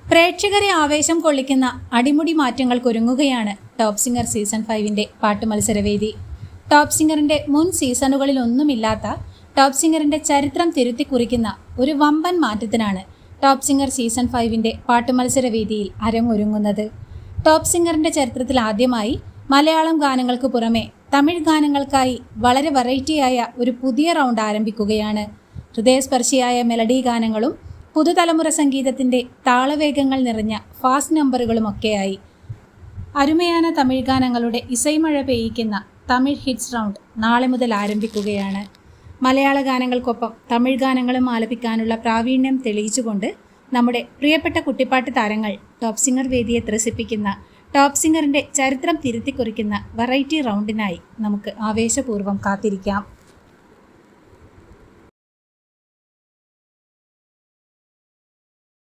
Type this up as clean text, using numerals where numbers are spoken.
പ്രേക്ഷകരെ ആവേശം കൊള്ളിക്കുന്ന അടിമുടി മാറ്റങ്ങൾക്കൊരുങ്ങുകയാണ് ടോപ്പ് സിംഗർ സീസൺ 5-ന്റെ പാട്ട് മത്സരവേദി. ടോപ്പ് സിംഗറിന്റെ മുൻ സീസണുകളിലൊന്നുമില്ലാത്ത ടോപ്പ് സിംഗറിന്റെ ചരിത്രം തിരുത്തിക്കുറിക്കുന്ന ഒരു വമ്പൻ മാറ്റത്തിനാണ് ടോപ്പ് സിംഗർ സീസൺ 5-ന്റെ പാട്ട് മത്സരവേദിയിൽ അരങ്ങൊരുങ്ങുന്നത്. ടോപ്പ് സിംഗറിന്റെ ചരിത്രത്തിൽ ആദ്യമായി മലയാളം ഗാനങ്ങൾക്ക് പുറമെ തമിഴ് ഗാനങ്ങൾക്കായി വളരെ വെറൈറ്റിയായ ഒരു പുതിയ റൗണ്ട് ആരംഭിക്കുകയാണ്. ഹൃദയസ്പർശിയായ മെലഡി ഗാനങ്ങളും പുതുതലമുറ സംഗീതത്തിൻ്റെ താളവേഗങ്ങൾ നിറഞ്ഞ ഫാസ്റ്റ് നമ്പറുകളുമൊക്കെയായി അരുമയാന തമിഴ് ഗാനങ്ങളുടെ ഇസൈമഴ പെയ്യിക്കുന്ന തമിഴ് ഹിറ്റ്സ് റൗണ്ട് നാളെ മുതൽ ആരംഭിക്കുകയാണ്. മലയാള ഗാനങ്ങൾക്കൊപ്പം തമിഴ് ഗാനങ്ങളും ആലപിക്കാനുള്ള പ്രാവീണ്യം തെളിയിച്ചുകൊണ്ട് നമ്മുടെ പ്രിയപ്പെട്ട കുട്ടിപ്പാട്ട് താരങ്ങൾ ടോപ്പ് സിംഗർ വേദിയെ ത്രസിപ്പിക്കുന്ന ടോപ്പ് സിംഗറിൻ്റെ ചരിത്രം തിരുത്തിക്കുറിക്കുന്ന വെറൈറ്റി റൗണ്ടിനായി നമുക്ക് ആവേശപൂർവ്വം കാത്തിരിക്കാം.